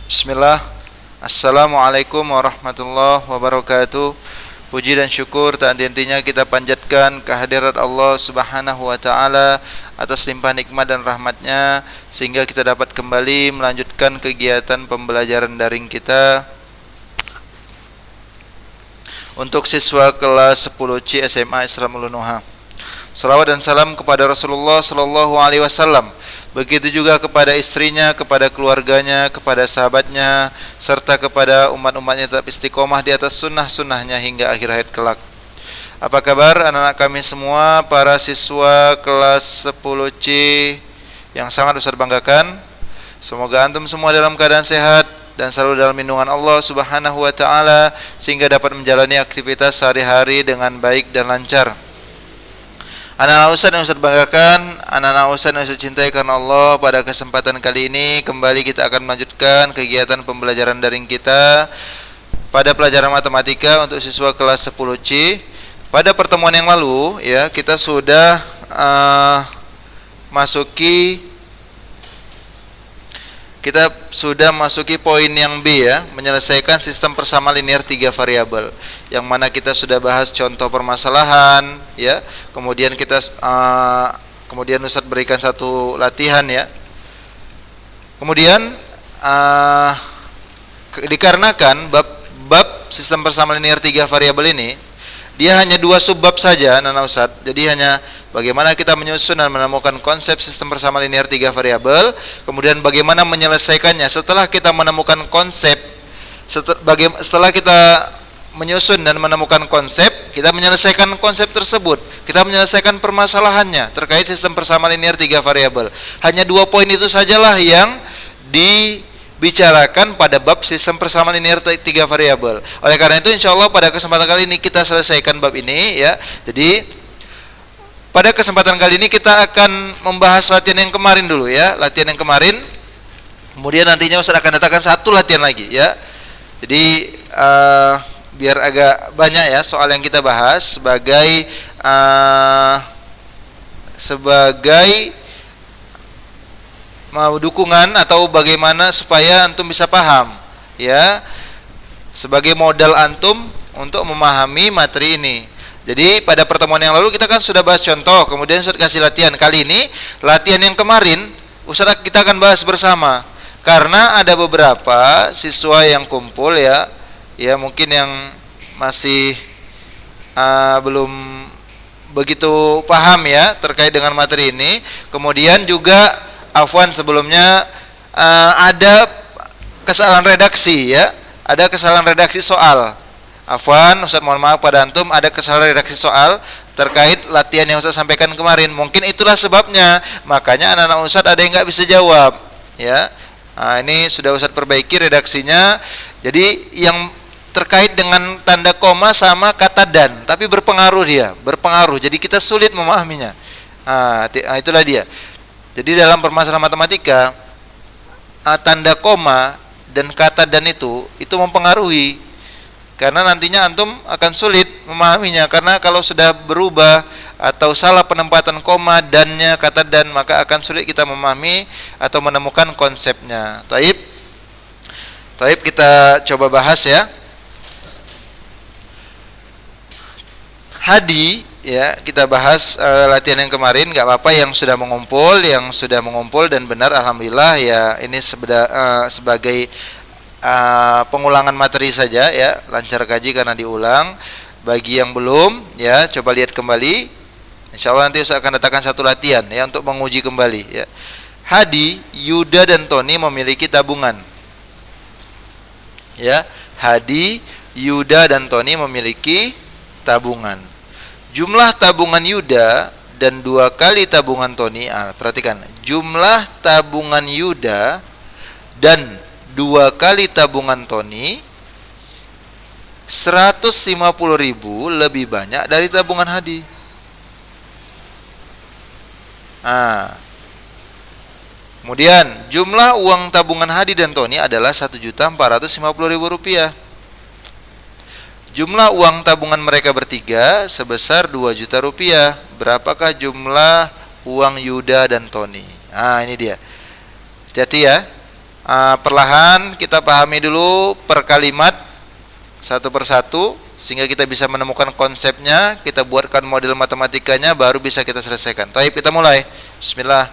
Bismillah. Assalamualaikum warahmatullahi wabarakatuh. Puji dan syukur tak henti-hentinya kita panjatkan kehadirat Allah Subhanahu wa taala atas limpahan nikmat dan rahmatnya sehingga kita dapat kembali melanjutkan kegiatan pembelajaran daring kita untuk siswa kelas 10C SMA Islamul Nuha. Salawat dan salam kepada Rasulullah sallallahu alaihi wasallam. Begitu juga kepada istrinya, kepada keluarganya, kepada sahabatnya, serta kepada umat-umatnya tetap istiqomah di atas sunnah-sunnahnya hingga akhir hayat kelak. Apa kabar anak-anak kami semua, para siswa kelas 10C yang sangat Ustaz banggakan? Semoga antum semua dalam keadaan sehat dan selalu dalam lindungan Allah Subhanahu wa taala sehingga dapat menjalani aktivitas sehari-hari dengan baik dan lancar. Anak-anak Ustaz yang Ustaz banggakan, anak-anak Ustaz yang Ustaz cintai karena Allah, pada kesempatan kali ini kembali kita akan melanjutkan kegiatan pembelajaran daring kita pada pelajaran matematika untuk siswa kelas 10C. Pada pertemuan yang lalu ya, kita sudah masuki poin yang B ya, menyelesaikan sistem persamaan linear 3 variabel. Yang mana kita sudah bahas contoh permasalahan ya. Kemudian kemudian Ustaz berikan satu latihan ya. Kemudian dikarenakan bab sistem persamaan linear 3 variabel ini dia hanya 2 subbab saja Nana Ustaz. Jadi hanya bagaimana kita menyusun dan menemukan konsep sistem persamaan linear 3 variabel, kemudian bagaimana menyelesaikannya. Setelah kita menemukan konsep, setelah kita menyusun dan menemukan konsep, kita menyelesaikan konsep tersebut. Kita menyelesaikan permasalahannya terkait sistem persamaan linear 3 variabel. Hanya 2 poin itu sajalah yang dibicarakan pada bab sistem persamaan linear 3 variabel. Oleh karena itu insyaallah pada kesempatan kali ini kita selesaikan bab ini ya. Jadi pada kesempatan kali ini kita akan membahas latihan yang kemarin dulu ya. Latihan yang kemarin. Kemudian nantinya Ustaz akan datangkan satu latihan lagi ya. Jadi biar agak banyak ya soal yang kita bahas sebagai mau dukungan atau bagaimana supaya antum bisa paham ya, sebagai modal antum untuk memahami materi ini. Jadi pada pertemuan yang lalu kita kan sudah bahas contoh, kemudian Ustaz kasih latihan. Kali ini latihan yang kemarin Ustaz kita akan bahas bersama karena ada beberapa siswa yang kumpul ya mungkin yang masih belum begitu paham ya terkait dengan materi ini. Kemudian juga afwan sebelumnya ada kesalahan redaksi ya, ada kesalahan redaksi soal. Afwan Ustaz mohon maaf pada antum, ada kesalahan redaksi soal terkait latihan yang Ustaz sampaikan kemarin. Mungkin itulah sebabnya makanya anak-anak Ustaz ada yang nggak bisa jawab ya. Nah, ini sudah Ustaz perbaiki redaksinya. Jadi yang terkait dengan tanda koma sama kata dan, tapi berpengaruh. Jadi kita sulit memahaminya. Itulah dia. Jadi dalam permasalahan matematika tanda koma dan kata dan itu mempengaruhi, karena nantinya antum akan sulit memahaminya, karena kalau sudah berubah atau salah penempatan koma dannya kata dan, maka akan sulit kita memahami atau menemukan konsepnya. Taib kita coba bahas ya. Hadi ya, kita bahas latihan yang kemarin. Gak apa-apa yang sudah mengumpul dan benar alhamdulillah ya. Ini sebagai pengulangan materi saja ya, lancar kaji karena diulang. Bagi yang belum ya, coba lihat kembali. Insyaallah nanti saya akan datangkan satu latihan ya untuk menguji kembali ya. Hadi, Yuda dan Tony memiliki tabungan. Ya, Hadi, Yuda dan Tony memiliki tabungan. Jumlah tabungan Yuda dan 2 kali tabungan Tony. Perhatikan, jumlah tabungan Yuda dan 2 kali tabungan Tony 150.000 lebih banyak dari tabungan Hadi. Kemudian jumlah uang tabungan Hadi dan Tony adalah Rp1.450.000. Jumlah uang tabungan mereka bertiga sebesar 2 juta rupiah. Berapakah jumlah uang Yuda dan Tony? Ini dia. Hati-hati ya. Perlahan kita pahami dulu per kalimat satu persatu sehingga kita bisa menemukan konsepnya, kita buatkan model matematikanya, baru bisa kita selesaikan. Baik, kita mulai. Bismillah.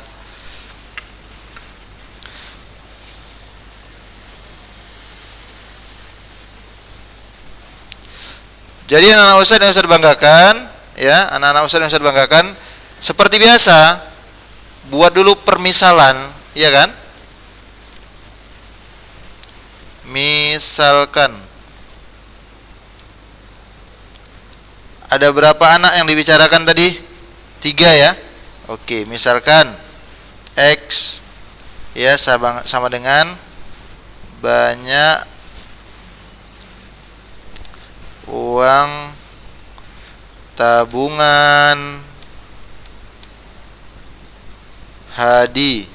Jadi anak-anak ustaz yang ustaz banggakan, ya, anak-anak ustaz yang ustaz banggakan, seperti biasa, buat dulu permisalan, ya kan? Misalkan ada berapa anak yang dibicarakan tadi? 3 ya. Oke, misalkan X ya sama dengan banyak uang tabungan Hadi.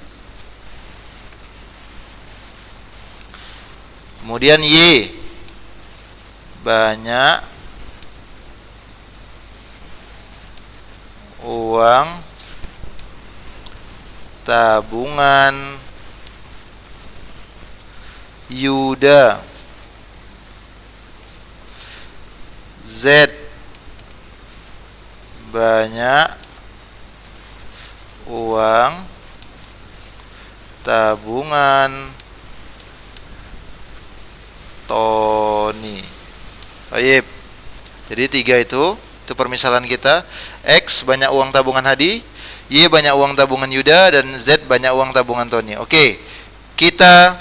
Kemudian Y, banyak uang tabungan Yuda. Z, banyak uang tabungan Tony. Baik. Jadi 3 itu permisalan kita. X banyak uang tabungan Hadi, Y banyak uang tabungan Yuda, dan Z banyak uang tabungan Tony. Oke. Kita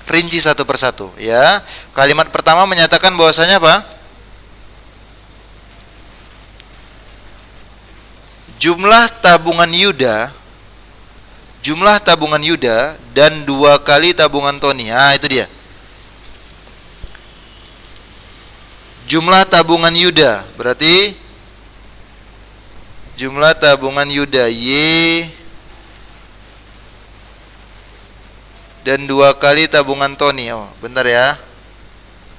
rinci satu persatu ya. Kalimat pertama menyatakan bahwasanya apa? Jumlah tabungan Yuda dan 2 kali tabungan Tony. Nah, itu dia. Jumlah tabungan Yuda berarti jumlah tabungan Yuda Y dan 2 kali tabungan Tony. Oh, bentar ya.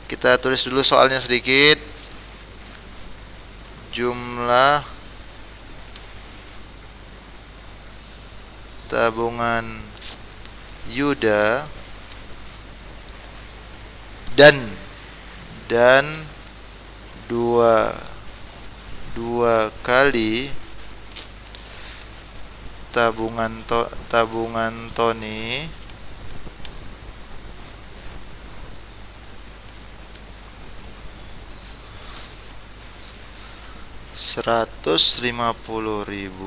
Kita tulis dulu soalnya sedikit. Jumlah tabungan Yuda dan 2 kali tabungan Tony Rp150.000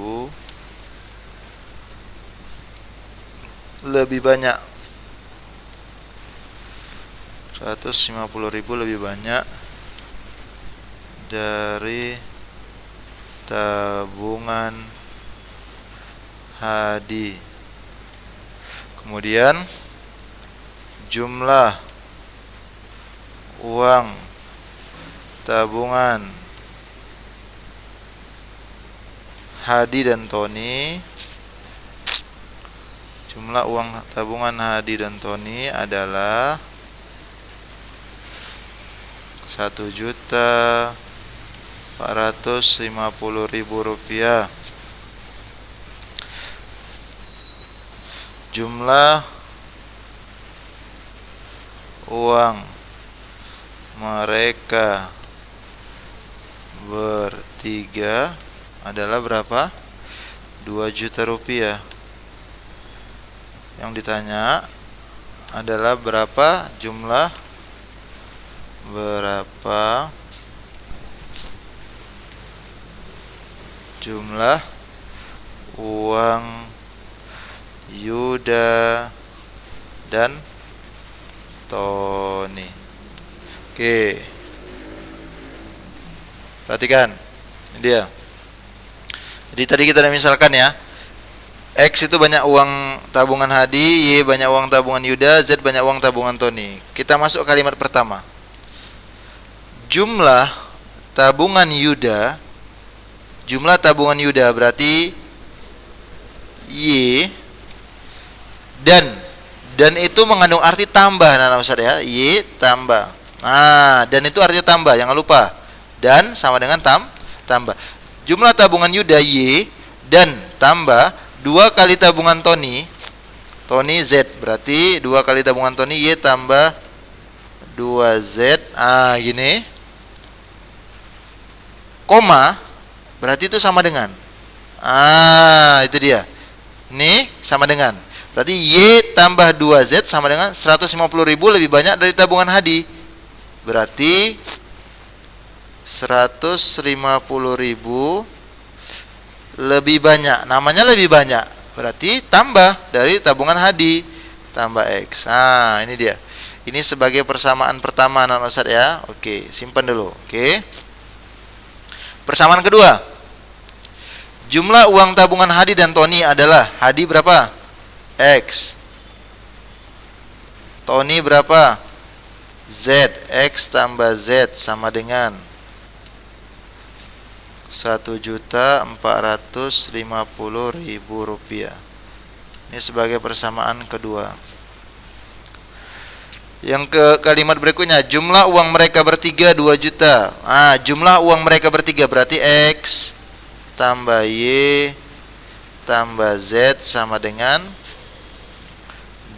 lebih banyak. 150.000 lebih banyak dari tabungan Hadi. Kemudian jumlah uang tabungan Hadi dan Tony. Jumlah uang tabungan Hadi dan Tony adalah Rp1.450.000. Jumlah uang mereka bertiga adalah berapa? Rp2.000.000. Yang ditanya adalah berapa jumlah uang Yuda dan Tony. Oke. Perhatikan. Ini dia. Jadi tadi kita udah misalkan ya. X itu banyak uang tabungan Hadi, Y banyak uang tabungan Yuda, Z banyak uang tabungan Tony. Kita masuk kalimat pertama. Jumlah tabungan Yuda berarti Y dan itu mengandung arti tambah, nah Ustaz ya. Y tambah. Nah, dan itu artinya tambah, jangan lupa. Dan sama dengan tambah. Jumlah tabungan Yuda Y dan tambah 2 kali tabungan Tony Tony Z, berarti 2 kali tabungan Tony Y tambah 2Z. Gini. Koma, berarti itu sama dengan. Itu dia. Ini sama dengan. Berarti Y tambah 2Z sama dengan 150.000 lebih banyak dari tabungan Hadi. Berarti 150.000 lebih banyak. Namanya lebih banyak. Berarti tambah dari tabungan Hadi. Tambah X. Ini dia. Ini sebagai persamaan pertama anak Ustaz ya. Oke, simpan dulu. Oke. Persamaan kedua. Jumlah uang tabungan Hadi dan Tony adalah, Hadi berapa? X. Tony berapa? Z. X tambah Z sama dengan 1.450.000 rupiah. Ini sebagai persamaan kedua. Yang ke kalimat berikutnya, jumlah uang mereka bertiga 2 juta. Jumlah uang mereka bertiga berarti X tambah Y tambah Z sama dengan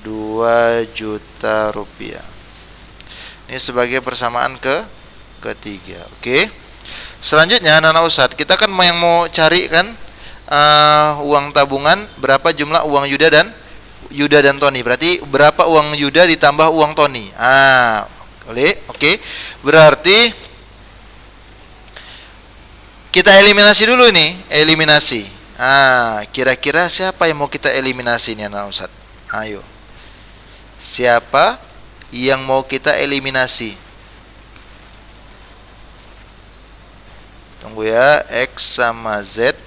2 juta rupiah. Ini sebagai persamaan ketiga. Oke. Selanjutnya anak Ustadz, kita kan yang mau cari kan uang tabungan, berapa jumlah uang Yuda dan Tony. Berarti berapa uang Yuda ditambah uang Tony. Oke. Berarti kita eliminasi dulu nih, eliminasi. Kira-kira siapa yang mau kita eliminasi nih anak Ustadz? Ayo. Siapa yang mau kita eliminasi? Tunggu ya, X sama Z.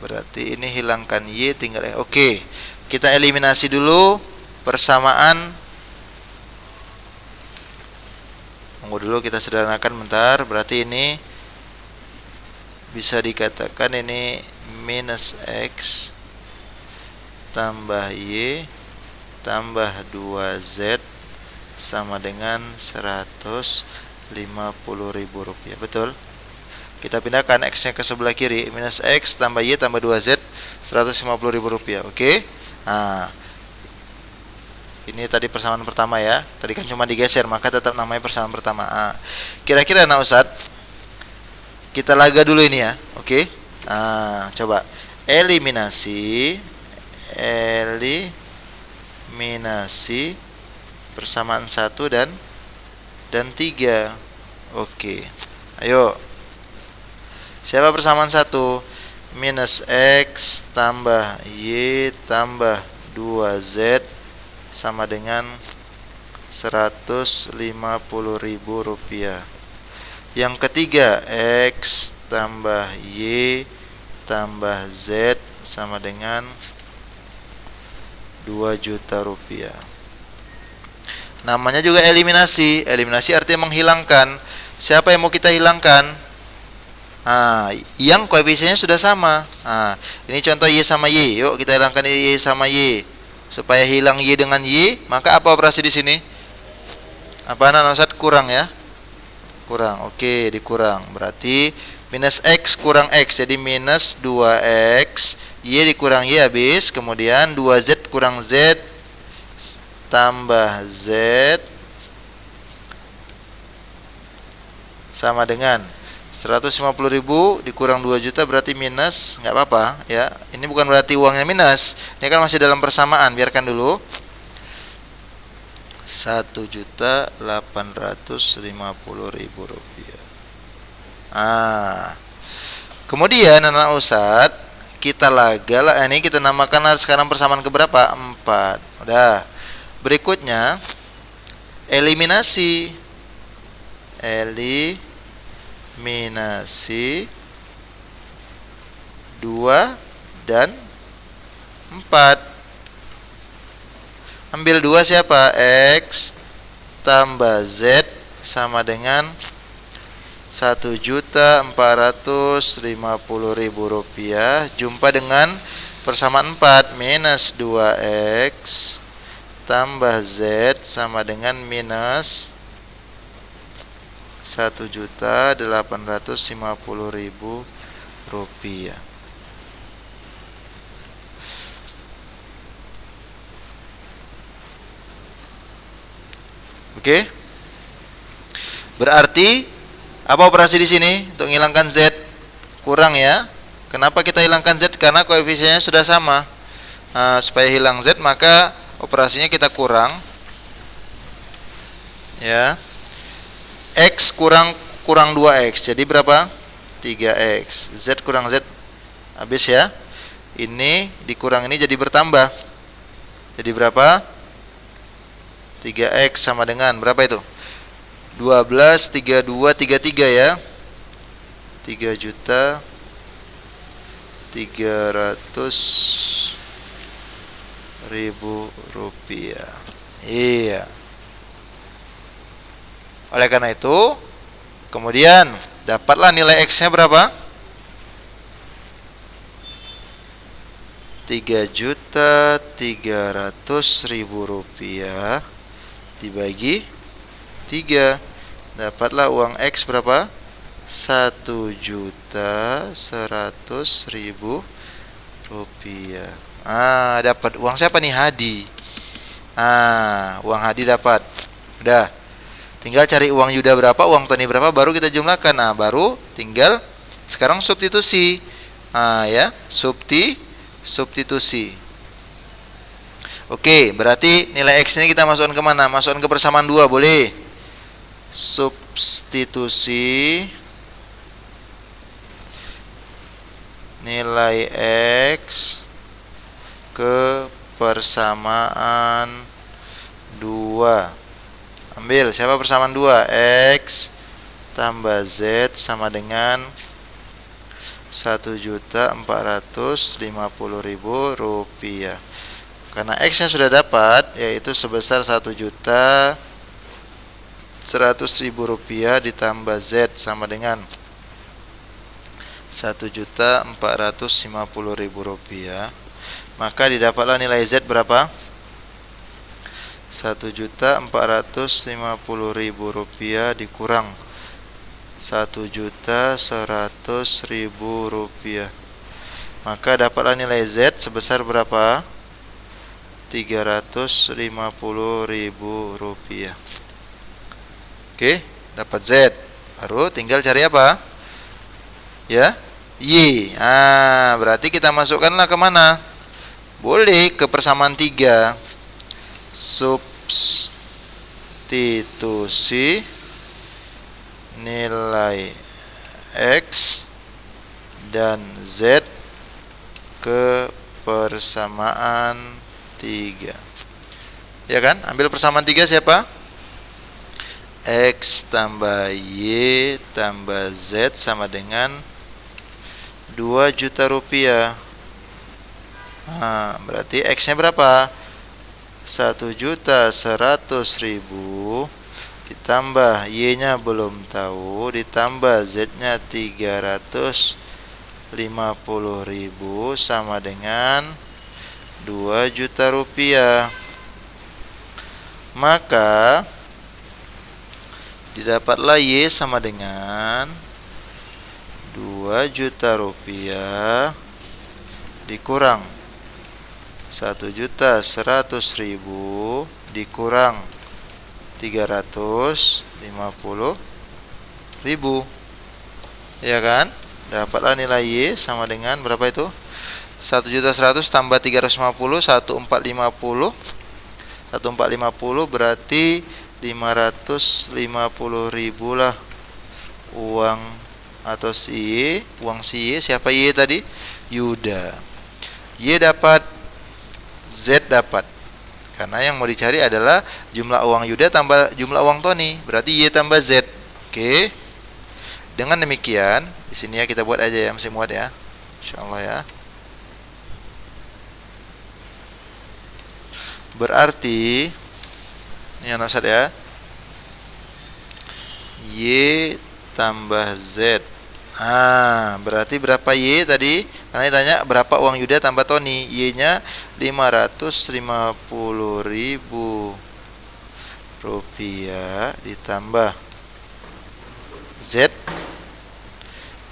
Berarti ini hilangkan Y, tinggal Oke. Kita eliminasi dulu persamaan. Tunggu dulu, kita sederhanakan bentar. Berarti ini bisa dikatakan ini minus X tambah Y tambah 2Z sama dengan 150.000 rupiah. Betul? Kita pindahkan X nya ke sebelah kiri. Minus X tambah Y tambah 2Z 150.000 rupiah. Oke. Ini tadi persamaan pertama ya. Tadi kan cuma digeser, maka tetap namanya persamaan pertama. Kira-kira anak Ustadz, kita laga dulu ini ya. Oke. Coba eliminasi persamaan 1 dan 3. Oke. Ayo. Siapa persamaan 1? Minus X tambah Y tambah 2Z sama dengan 150.000 rupiah. Yang ketiga, X tambah Y tambah Z sama dengan 2 juta rupiah. Namanya juga eliminasi. Eliminasi artinya menghilangkan. Siapa yang mau kita hilangkan? Yang koefisiennya sudah sama. Ini contoh Y sama Y. Yuk kita hilangkan Y sama Y. Supaya hilang Y dengan Y, maka apa operasi di sini? Apa anak Ustadz? Kurang ya? Kurang. Oke, dikurang. Berarti minus X kurang X. Jadi minus 2X. Y dikurang Y habis. Kemudian 2Z kurang Z tambah Z sama dengan 150.000 dikurang 2 juta berarti minus, nggak apa-apa ya. Ini bukan berarti uangnya minus. Ini kan masih dalam persamaan, biarkan dulu. 1.850.000 rupiah. Kemudian anak Ustadz, kita laga ini kita namakan sekarang persamaan keberapa? 4. Udah. Berikutnya eliminasi 2 dan 4. Ambil 2 siapa? X tambah Z sama dengan 1.450.000 rupiah. Jumpa dengan persamaan 4. Minus 2X tambah Z sama dengan minus 1.850.000 rupiah. Oke. Berarti apa operasi di sini untuk menghilangkan Z? Kurang ya. Kenapa kita hilangkan Z? Karena koefisiennya sudah sama. Nah, supaya hilang Z maka operasinya kita kurang. Ya. X kurang 2X. Jadi berapa? 3X. Z kurang Z habis ya. Ini dikurang ini jadi bertambah. Jadi berapa? 3X sama dengan berapa itu? 12, 32, 33 ya. 3.300.000 rupiah. Iya. Oleh karena itu, kemudian dapatlah nilai X-nya berapa? 3.300.000 rupiah dibagi 3. Dapatlah uang X berapa? 1.100.000 rupiah. Dapat uang siapa nih? Hadi. Uang Hadi dapat. Udah. Tinggal cari uang Yuda berapa, uang Tony berapa, baru kita jumlahkan. Baru tinggal sekarang substitusi. Ya, substitusi. Oke, berarti nilai X ini kita masukkan ke mana? Masukkan ke persamaan 2, boleh. Substitusi nilai X ke persamaan 2. Ambil siapa persamaan 2? X tambah Z sama dengan 1.450.000 rupiah. Karena X nya sudah dapat, yaitu sebesar 1.100.000 rupiah ditambah Z sama dengan 1.450.000 rupiah. Maka didapatlah nilai Z berapa? 1.450.000 rupiah dikurang 1.100.000 rupiah. Maka dapatlah nilai Z sebesar berapa? 350.000 rupiah. Oke, dapat Z. Baru tinggal cari apa? Ya, Y. Berarti kita masukkanlah ke mana? Boleh ke persamaan 3. Substitusi nilai X dan Z ke persamaan 3. Ya kan? Ambil persamaan 3 siapa? X tambah Y tambah Z sama dengan 2 juta rupiah. Berarti X nya berapa? 1.100.000 ditambah Y nya belum tahu, ditambah Z nya 350.000 sama dengan 2 juta rupiah. Maka didapatlah Y sama dengan 2 juta rupiah dikurang 1.100.000 dikurang 350.000. Ya kan? Dapatlah nilai Y sama dengan berapa itu? 1.100.000 tambah 350, 1.450. 1.450 berarti 550.000 lah uang atau si Y. Uang si Y, siapa Y tadi? Yuda. Y dapat, Z dapat. Karena yang mau dicari adalah jumlah uang Yuda tambah jumlah uang Tony. Berarti Y tambah Z. Oke. Dengan demikian, di sini ya kita buat aja ya, masih muat ya. Insyaallah ya. Berarti ini anak ya. Y tambah Z. Berarti berapa Y tadi? Karena ditanya berapa uang Yuda tambah Tony. Y-nya 550.000 rupiah ditambah Z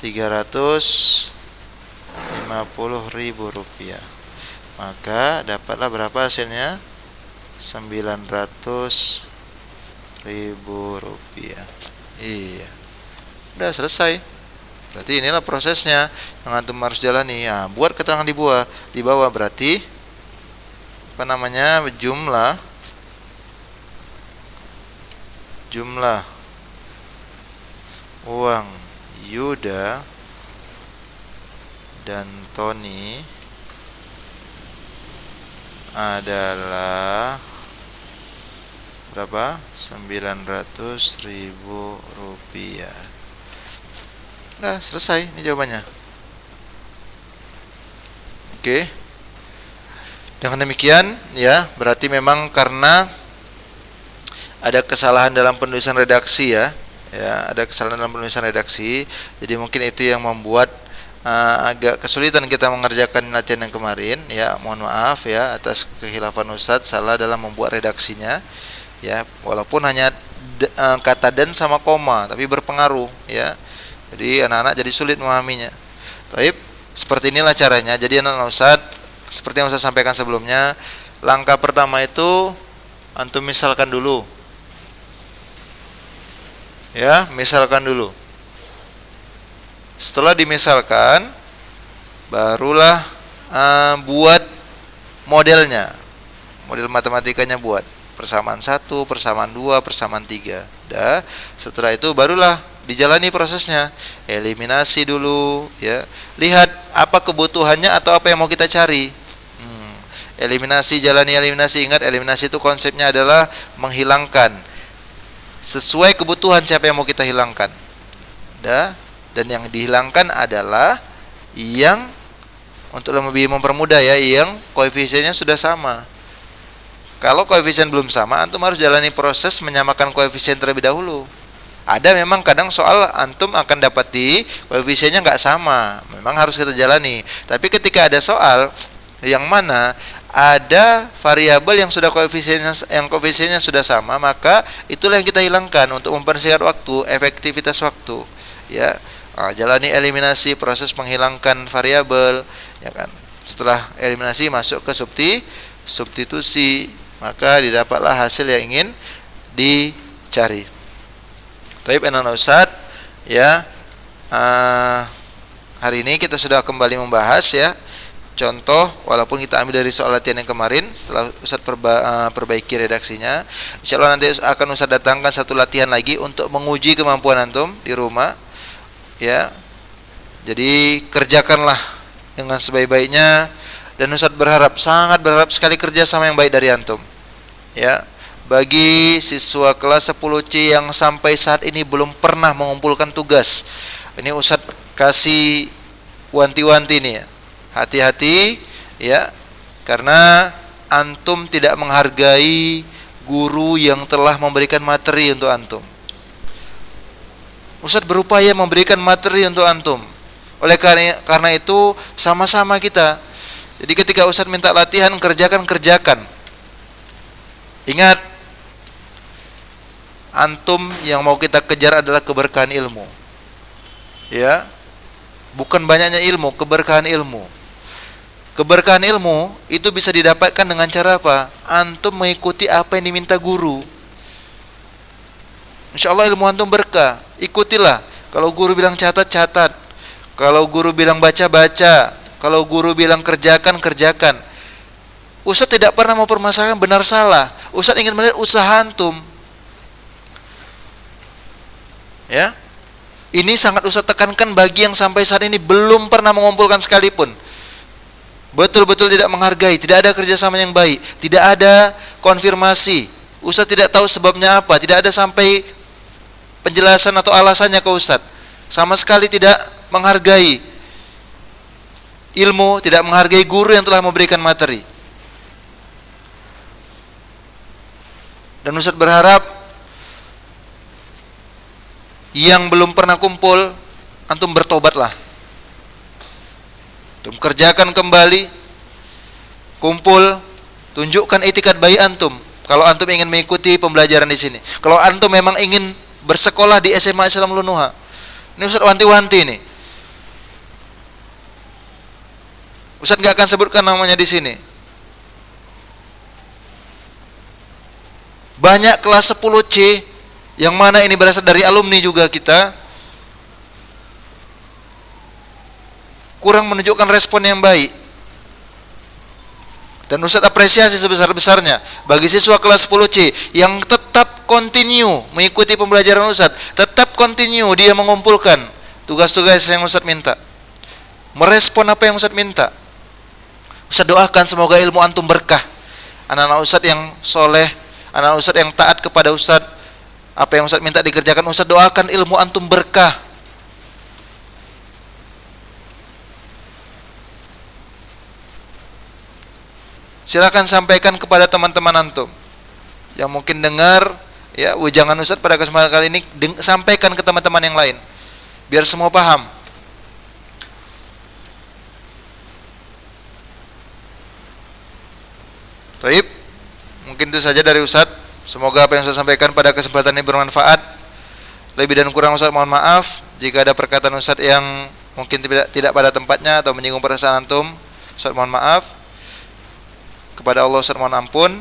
350.000 rupiah. Maka dapatlah berapa hasilnya? 900.000 ribu rupiah. Iya, udah selesai. Berarti inilah prosesnya yang antum harus jalani. Ya, buat keterangan di bawah berarti apa namanya, jumlah uang Yuda dan Tony adalah berapa? 900.000 rupiah. Nah, selesai. Ini jawabannya. Oke. Dengan demikian, ya, berarti memang karena ada kesalahan dalam penulisan redaksi, ya. Ya, ada kesalahan dalam penulisan redaksi. Jadi mungkin itu yang membuat agak kesulitan kita mengerjakan latihan yang kemarin, ya. Mohon maaf ya atas kekhilafan Ustadz salah dalam membuat redaksinya, ya. Walaupun hanya kata dan sama koma, tapi berpengaruh, ya. Jadi anak-anak jadi sulit memahaminya. Baik, seperti inilah caranya. Jadi anak-anak Ustadz, seperti yang Ustadz sampaikan sebelumnya, langkah pertama itu antum misalkan dulu. Ya, misalkan dulu. Setelah dimisalkan, barulah buat modelnya. Model matematikanya buat. Persamaan 1, persamaan 2, persamaan 3. Dah, setelah itu barulah dijalani prosesnya. Eliminasi dulu, ya. Lihat apa kebutuhannya atau apa yang mau kita cari. Eliminasi, jalani eliminasi. Ingat, eliminasi itu konsepnya adalah menghilangkan sesuai kebutuhan siapa yang mau kita hilangkan. Dah. Dan yang dihilangkan adalah yang, untuk lebih mempermudah ya, yang koefisiennya sudah sama. Kalau koefisien belum sama, antum harus jalani proses menyamakan koefisien terlebih dahulu. Ada memang kadang soal antum akan dapati koefisiennya nggak sama, memang harus kita jalani. Tapi ketika ada soal yang mana ada variabel yang sudah koefisiennya sudah sama, maka itulah yang kita hilangkan untuk mempersingkat waktu, efektivitas waktu, ya. Jalani eliminasi, proses menghilangkan variabel, ya kan. Setelah eliminasi masuk ke substitusi, maka didapatlah hasil yang ingin dicari. Baik, anak-anak Ustadz, ya. Hari ini kita sudah kembali membahas, ya, contoh, walaupun kita ambil dari soal latihan yang kemarin. Setelah Ustadz perbaiki redaksinya, insya Allah nanti akan Ustadz datangkan satu latihan lagi untuk menguji kemampuan antum di rumah, ya. Jadi kerjakanlah dengan sebaik-baiknya, dan Ustadz sangat berharap sekali kerja sama yang baik dari antum, ya. Bagi siswa kelas 10C yang sampai saat ini belum pernah mengumpulkan tugas, ini Ustadz kasih wanti-wanti nih, ya. Hati-hati, ya, karena antum tidak menghargai guru yang telah memberikan materi untuk antum. Ustadz berupaya memberikan materi untuk antum. Oleh karena itu sama-sama kita. Jadi ketika Ustadz minta latihan, kerjakan. Ingat, antum yang mau kita kejar adalah keberkahan ilmu, ya. Bukan banyaknya ilmu, keberkahan ilmu. Keberkahan ilmu itu bisa didapatkan dengan cara apa? Antum mengikuti apa yang diminta guru. Insya Allah ilmu antum berkah. Ikutilah. Kalau guru bilang catat, kalau guru bilang baca, kalau guru bilang kerjakan. Ustadz tidak pernah mempermasalahkan benar salah. Ustadz ingin melihat usaha antum, ya. Ini sangat Ustadz tekankan bagi yang sampai saat ini belum pernah mengumpulkan sekalipun. Betul-betul tidak menghargai, tidak ada kerjasama yang baik, tidak ada konfirmasi. Ustadz tidak tahu sebabnya apa, tidak ada sampai penjelasan atau alasannya ke Ustadz. Sama sekali tidak menghargai ilmu, tidak menghargai guru yang telah memberikan materi. Dan Ustadz berharap yang belum pernah kumpul, antum bertobatlah. Antum kerjakan kembali, kumpul, tunjukkan etikat baik antum. Kalau antum ingin mengikuti pembelajaran di sini, kalau antum memang ingin bersekolah di SMA Islam Lunuha, ini Ustadz wanti-wanti nih. Ustadz nggak akan sebutkan namanya di sini. Banyak kelas 10C Yang mana ini berasal dari alumni juga kita kurang menunjukkan respon yang baik. Dan Ustadz apresiasi sebesar-besarnya bagi siswa kelas 10C yang tetap continue mengikuti pembelajaran Ustadz, tetap continue dia mengumpulkan tugas-tugas yang Ustadz minta, merespon apa yang Ustadz minta. Ustadz doakan semoga ilmu antum berkah. Anak-anak Ustadz yang soleh, anak-anak Ustadz yang taat kepada Ustadz, apa yang Ustadz minta dikerjakan, Ustadz doakan ilmu antum berkah. Silakan sampaikan kepada teman-teman antum yang mungkin dengar ya wejangan Ustadz pada kesempatan kali ini, sampaikan ke teman-teman yang lain biar semua paham. Taib, mungkin itu saja dari Ustadz. Semoga apa yang saya sampaikan pada kesempatan ini bermanfaat. Lebih dan kurang Ustadz mohon maaf jika ada perkataan Ustadz yang mungkin tidak pada tempatnya atau menyinggung perasaan antum. Ustadz mohon maaf. Kepada Allah Ustadz mohon ampun.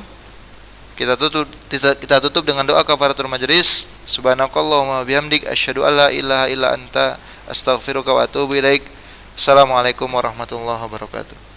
Kita tutup dengan doa kafaratul majlis. Subhanakallahumma bihamdik asyhadu alla ilaha illa anta astaghfiruka wa atubu ilaik. Assalamualaikum warahmatullahi wabarakatuh.